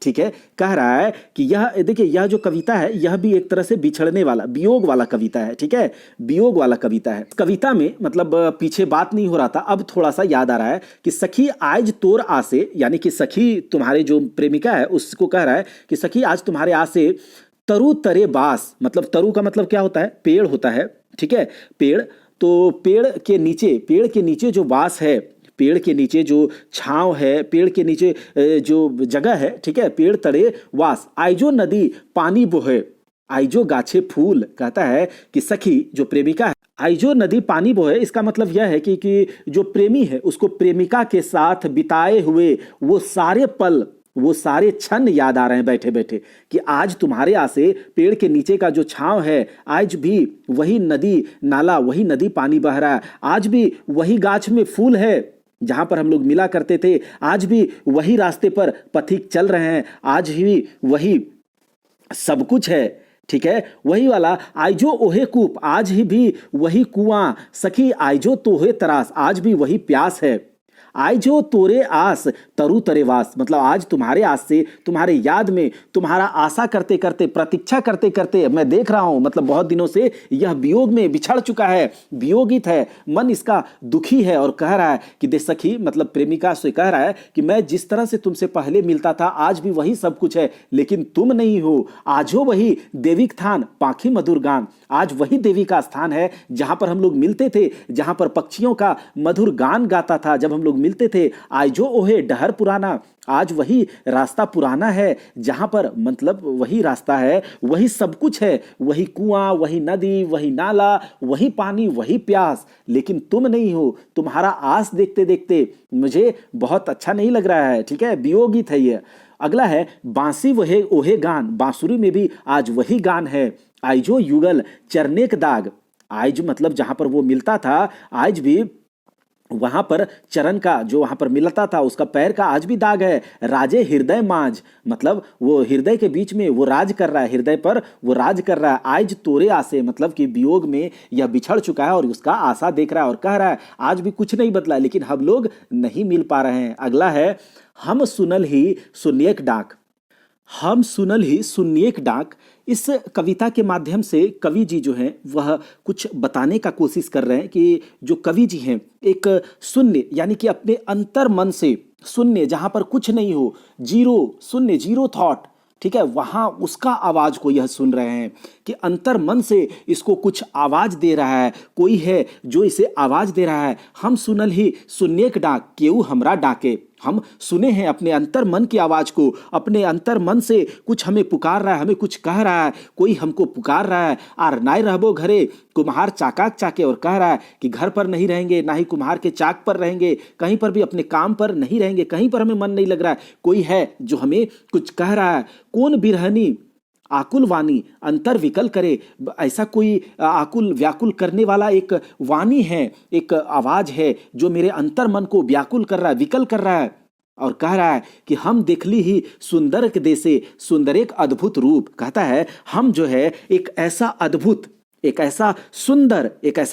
ठीक है, कह रहा है कि यह देखिए, यह जो कविता है यह भी एक तरह से बिछड़ने वाला, वियोग वाला कविता है। ठीक है, वियोग वाला कविता है। कविता में मतलब पीछे बात नहीं हो रहा था, अब थोड़ा सा याद आ रहा है कि सखी आज तोर आसे, यानी कि सखी तुम्हारे जो प्रेमिका है उसको कह रहा है कि सखी आज तुम्हारे आसे तरु तरे बास, मतलब तरु का मतलब क्या होता है, पेड़ होता है। ठीक है, पेड़, तो पेड़ के नीचे जो बास है, पेड़ के नीचे जो छांव है, पेड़ के नीचे जो जगह है, ठीक है, पेड़ तड़े वास, आइजो नदी पानी बोहे, आइजो गाछे फूल। कहता है कि सखी जो प्रेमिका है, आइजो नदी पानी बोहे, इसका मतलब यह है कि जो प्रेमी है उसको प्रेमिका के साथ बिताए हुए वो सारे पल, वो सारे क्षण याद आ रहे हैं बैठे बैठे, कि आज तुम्हारे यहाँ से पेड़ के नीचे का जो छांव है, आज भी वही नदी नाला, वही नदी पानी बह रहा है, आज भी वही गाछ में फूल है जहां पर हम लोग मिला करते थे, आज भी वही रास्ते पर पथिक चल रहे हैं, आज भी वही सब कुछ है। ठीक है, वही वाला आइजो ओहे कूप, आज ही भी वही कुआं, सखी आइजो तोहे तरास, आज भी वही प्यास है, आइजो तोरे आस तरु तरेवास, मतलब आज तुम्हारे आस से, तुम्हारे याद में, तुम्हारा आशा करते करते, प्रतीक्षा करते करते मैं देख रहा हूं, मतलब बहुत दिनों से यह वियोग में बिछड़ चुका है, वियोगित है, मन इसका दुखी है, और कह रहा है कि दे सखी, मतलब प्रेमिका से कह रहा है कि मैं जिस तरह से तुमसे पहले मिलता था आज भी वही सब कुछ है, लेकिन तुम नहीं हो, आज हो वही देविक थान पाखी मधुर गान, आज वही देवी का स्थान है जहां पर हम लोग मिलते थे, जहां पर पक्षियों का मधुर गान गाता था जब हम लोग मिलते थे, आइजो ओहे डहर पुराना, आज वही रास्ता पुराना है जहां पर, मतलब वही रास्ता है, वही सब कुछ है, वही कुआं, वही नदी, वही नाला, वही पानी, वही प्यास, लेकिन तुम नहीं हो, तुम्हारा आस देखते देखते मुझे बहुत अच्छा नहीं लग रहा है। ठीक है, वियोगित है ये। अगला है बांसी वहे ओहे गान, बांसुरी में भी आज वही गान है, आइजो युगल चरनेक दाग, आज मतलब जहां पर वो मिलता था, आज भी वहां पर चरण का जो वहां पर मिलता था उसका पैर का आज भी दाग है, राजे हृदय मांझ, मतलब वो हृदय के बीच में वो राज कर रहा है, हृदय पर वो राज कर रहा है, आज तोरे आसे, मतलब कि वियोग में यह बिछड़ चुका है और उसका आशा देख रहा है और कह रहा है आज भी कुछ नहीं बदला, लेकिन हम लोग नहीं मिल पा रहे हैं। अगला है हम सुनल ही सुनियक डाक, हम सुनल ही सुनियक डाक। इस कविता के माध्यम से कवि जी जो हैं वह कुछ बताने का कोशिश कर रहे हैं कि जो कवि जी हैं एक शून्य, यानी कि अपने अंतर मन से शून्य, जहां पर कुछ नहीं हो, जीरो, शून्य, जीरो थॉट, ठीक है, वहां उसका आवाज को यह सुन रहे हैं कि अंतर मन से इसको कुछ आवाज दे रहा है, कोई है जो इसे आवाज दे रहा है। हम सुनल ही सुनियक डाक, केहू हमरा डाके, हम सुने हैं अपने अंतर मन की आवाज को, अपने अंतर मन से कुछ हमें पुकार रहा है, हमें कुछ कह रहा है, कोई हमको पुकार रहा है। आर नाय रहबो घरे कुम्हार चाकाक चाके, और कह रहा है कि घर पर नहीं रहेंगे, ना ही कुम्हार के चाक पर रहेंगे, कहीं पर भी अपने काम पर नहीं रहेंगे, कहीं पर हमें मन नहीं लग रहा है, कोई है जो हमें कुछ कह रहा है। कौन बिरहनी आकुल वाणी अंतर विकल करे, ऐसा कोई आकुल व्याकुल करने वाला एक वाणी है, एक आवाज है जो मेरे अंतर मन को व्याकुल कर रहा है, विकल कर रहा है, और कह रहा है कि हम देखली ही सुंदर के देसे सुंदर एक अद्भुत रूप। कहता है हम जो है एक ऐसा अद्भुत, एक ऐसा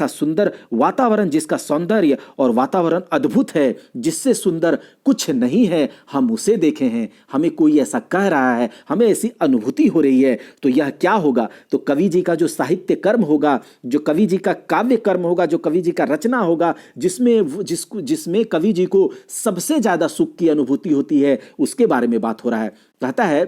सुंदर वातावरण, जिसका सौंदर्य और वातावरण अद्भुत है, जिससे सुंदर कुछ नहीं है, हम उसे देखे हैं। हमें कोई ऐसा कह रहा है, हमें ऐसी अनुभूति हो रही है, तो यह क्या होगा? तो कवि जी का जो साहित्य कर्म होगा, जो कवि जी का काव्य कर्म होगा, जो कवि जी का रचना होगा, जिसमें कवि जी को सबसे ज्यादा सुख की अनुभूति होती है, उसके बारे में बात हो रहा है। कहता है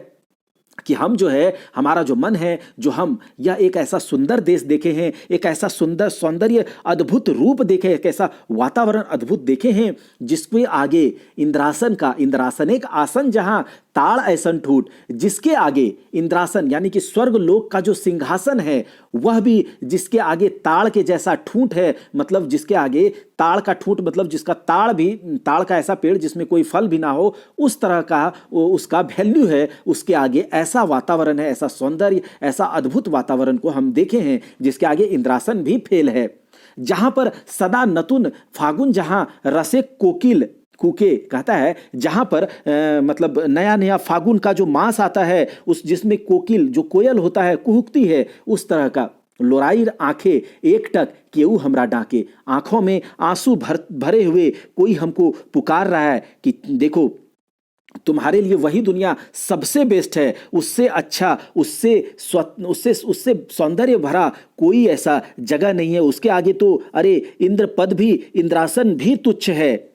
कि हम जो है, हमारा जो मन है, जो हम यह एक ऐसा सुंदर देश देखे हैं, एक ऐसा सुंदर सौंदर्य अद्भुत रूप देखे, एक ऐसा वातावरण अद्भुत देखे हैं, जिसके आगे इंद्रासन एक आसन जहां ताड़ ऐसन ठूट, जिसके आगे इंद्रासन यानी कि स्वर्ग लोक का जो सिंहासन है, वह भी जिसके आगे ताड़ के जैसा ठूंठ है, मतलब जिसके आगे ताड़ का ठूंठ, मतलब जिसका ताड़ का ऐसा पेड़ जिसमें कोई फल भी ना हो, उस तरह का उसका वैल्यू है, उसके आगे ऐसा वातावरण है, ऐसा सौंदर्य, ऐसा अद्भुत वातावरण को हम देखे हैं, जिसके आगे इंद्रासन भी फेल है। जहां पर सदा नतुन फागुन, जहां रसे कोकिल कूके, कहता है जहां पर मतलब नया नया फागुन का जो मास आता है, उस जिसमें कोकिल जो कोयल होता है कुहुकती है, उस तरह का लोराई आंखें एक टक केऊ हमरा डाके, आंखों में आंसू भरे हुए कोई हमको पुकार रहा है कि देखो तुम्हारे लिए वही दुनिया सबसे बेस्ट है, उससे अच्छा, उससे सौंदर्य भरा कोई ऐसा जगह नहीं है। उसके आगे तो अरे इंद्र पद भी, इंद्रासन भी तुच्छ है।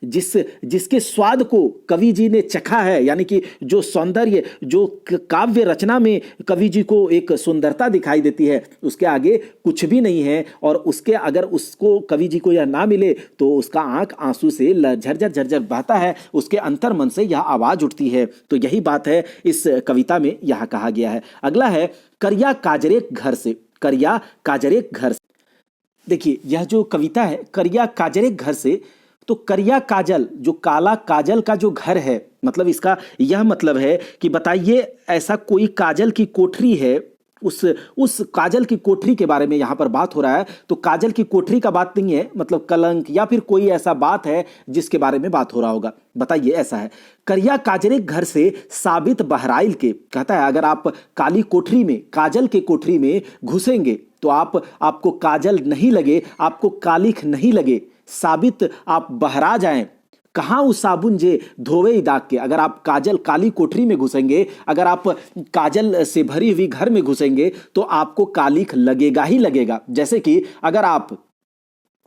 जिसके स्वाद को कवि जी ने चखा है, यानी कि जो सौंदर्य, जो काव्य रचना में कवि जी को एक सुंदरता दिखाई देती है, उसके आगे कुछ भी नहीं है। और उसके अगर उसको कवि जी को यह ना मिले तो उसका आंख आंसू से झरझर झरझर बहता है, उसके अंतर मन से यह आवाज उठती है। तो यही बात है इस कविता में यहाँ कहा गया है। अगला है करिया काजरे घर से। करिया काजरे घर से, देखिए यह जो कविता है करिया काजरे घर से, तो करिया काजल, जो काला काजल का जो घर है, मतलब इसका यह मतलब है कि बताइए ऐसा कोई काजल की कोठरी है, उस काजल की कोठरी के बारे में यहां पर बात हो रहा है। तो काजल की कोठरी का बात नहीं है, मतलब कलंक या फिर कोई ऐसा बात है जिसके बारे में बात हो रहा होगा। बताइए ऐसा है, करिया काजरे घर से साबित बहराइल के, कहता है अगर आप काली कोठरी में, काजल के कोठरी में घुसेंगे तो आपको काजल नहीं लगे, आपको कालिख नहीं लगे, साबित आप बहरा जाएं। कहाँ उस साबुन जे धोवे दाग के, अगर आप काजल काली कोठरी में घुसेंगे, अगर आप काजल से भरी हुई घर में घुसेंगे तो आपको कालिख लगेगा ही लगेगा। जैसे कि अगर आप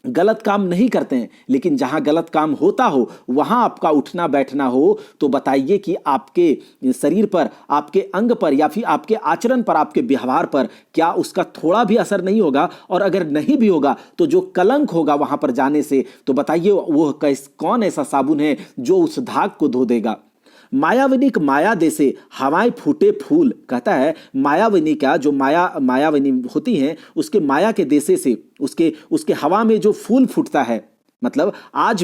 गलत काम नहीं करते हैं लेकिन जहां गलत काम होता हो वहां आपका उठना बैठना हो, तो बताइए कि आपके शरीर पर, आपके अंग पर या फिर आपके आचरण पर, आपके व्यवहार पर क्या उसका थोड़ा भी असर नहीं होगा? और अगर नहीं भी होगा तो जो कलंक होगा वहां पर जाने से, तो बताइए वो कौन ऐसा साबुन है जो उस दाग को धो देगा। मायावनी माया देसे हवाएं फूटे फूल, कहता है मायावनी का जो मायावनी होती हैं उसके माया के देसे से, उसके हवा में जो फूल फूटता है, मतलब आज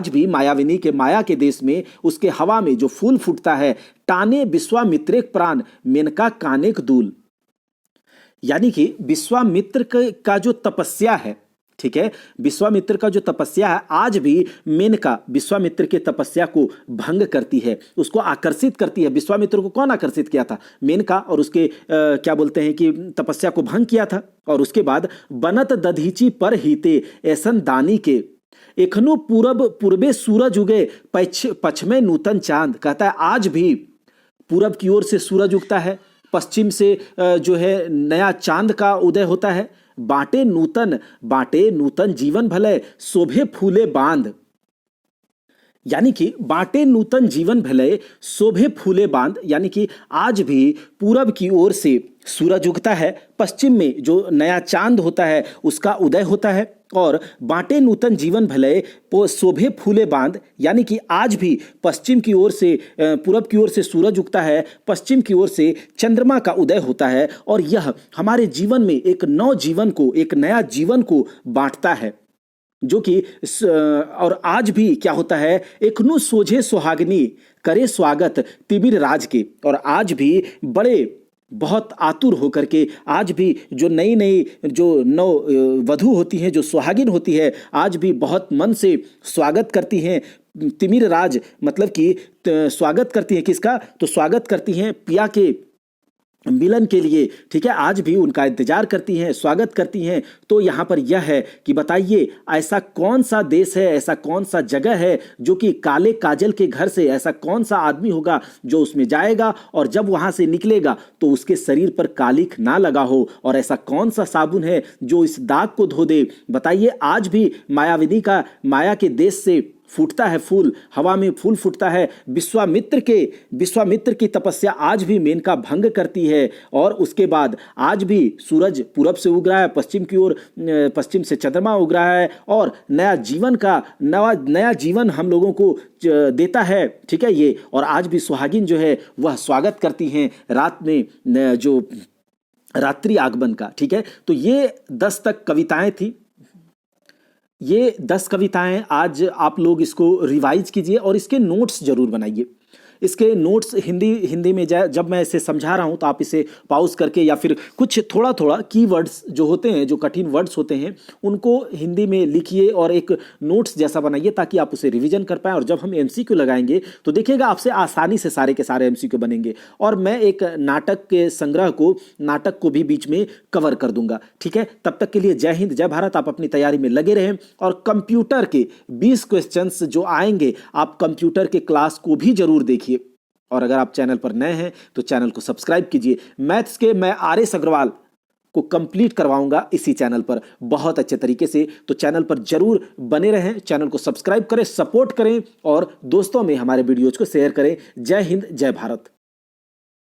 भी मायाविनी के माया के देश में उसके हवा में जो फूल फूटता है, टाने विश्वामित्रेक प्राण मेनका कानेक दूल, यानी कि विश्वामित्र का जो तपस्या है, ठीक है, विश्वामित्र का जो तपस्या है आज भी मेनका विश्वामित्र के तपस्या को भंग करती है, उसको आकर्षित करती है। विश्वामित्र को कौन आकर्षित किया था? मेनका, और उसके क्या बोलते हैं कि तपस्या को भंग किया था। और उसके बाद बनत दधीची पर हीते ऐसन दानी के, एखनो पूर्वे सूरज उगे पश्चिमे नूतन चांद, कहता है आज भी पूरब की ओर से सूरज उगता है, पश्चिम से जो है नया चांद का उदय होता है। बाटे नूतन जीवन भले शोभे फूले बांध, यानी कि बाटे नूतन जीवन भले शोभे फूले बांध, यानी कि आज भी पूरब की ओर से सूरज उगता है, पश्चिम में जो नया चांद होता है उसका उदय होता है। और बाटे नूतन जीवन भले शोभे फूले बांध, यानी कि आज भी पश्चिम की ओर से, पूरब की ओर से सूरज उगता है, पश्चिम की ओर से चंद्रमा का उदय होता है, और यह हमारे जीवन में एक नव जीवन को, एक नया जीवन को बांटता है। जो कि और आज भी क्या होता है, एकनु सोझे सुहागनी करे स्वागत तिमिर राज के, और आज भी बड़े बहुत आतुर होकर के, आज भी जो नई जो नव वधू होती हैं, जो सुहागिन होती है, आज भी बहुत मन से स्वागत करती हैं तिमिर राज, मतलब कि स्वागत करती हैं किसका? तो स्वागत करती हैं पिया के मिलन के लिए, ठीक है, आज भी उनका इंतजार करती हैं, स्वागत करती हैं। तो यहाँ पर यह है कि बताइए ऐसा कौन सा देश है, ऐसा कौन सा जगह है जो कि काले काजल के घर से, ऐसा कौन सा आदमी होगा जो उसमें जाएगा और जब वहां से निकलेगा तो उसके शरीर पर कालिख ना लगा हो, और ऐसा कौन सा साबुन है जो इस दाग को धो दे। बताइए आज भी मायाविनी का, माया के देश से फूटता है फूल, हवा में फूल फूटता है। विश्वामित्र की तपस्या आज भी मेनका भंग करती है, और उसके बाद आज भी सूरज पूरब से उग रहा है, पश्चिम की ओर, पश्चिम से चंद्रमा उग रहा है, और नया जीवन हम लोगों को देता है, ठीक है ये। और आज भी सुहागिन जो है वह स्वागत करती हैं रात में, जो रात्रि आगमन का, ठीक है। तो ये 10 तक कविताएं थी। ये 10 कविताएं आज आप लोग इसको रिवाइज कीजिए और इसके नोट्स जरूर बनाइए। इसके नोट्स हिंदी में जब मैं इसे समझा रहा हूँ तो आप इसे पॉज करके या फिर कुछ थोड़ा थोड़ा कीवर्ड्स जो होते हैं, जो कठिन वर्ड्स होते हैं, उनको हिंदी में लिखिए और एक नोट्स जैसा बनाइए ताकि आप उसे रिवीजन कर पाएं। और जब हम एमसीक्यू लगाएंगे तो देखिएगा आपसे आसानी से सारे के सारे एमसीक्यू बनेंगे। और मैं एक नाटक के संग्रह को, नाटक को भी बीच में कवर कर दूंगा। ठीक है, तब तक के लिए जय हिंद, जय भारत। आप अपनी तैयारी में लगे रहें और कंप्यूटर के 20 क्वेश्चंस जो आएंगे आप कंप्यूटर के क्लास को भी जरूर देखिए। और अगर आप चैनल पर नए हैं तो चैनल को सब्सक्राइब कीजिए। मैथ्स के मैं आर.एस. अग्रवाल को कंप्लीट करवाऊंगा इसी चैनल पर बहुत अच्छे तरीके से। तो चैनल पर जरूर बने रहें, चैनल को सब्सक्राइब करें, सपोर्ट करें और दोस्तों में हमारे वीडियोज को शेयर करें। जय हिंद, जय भारत।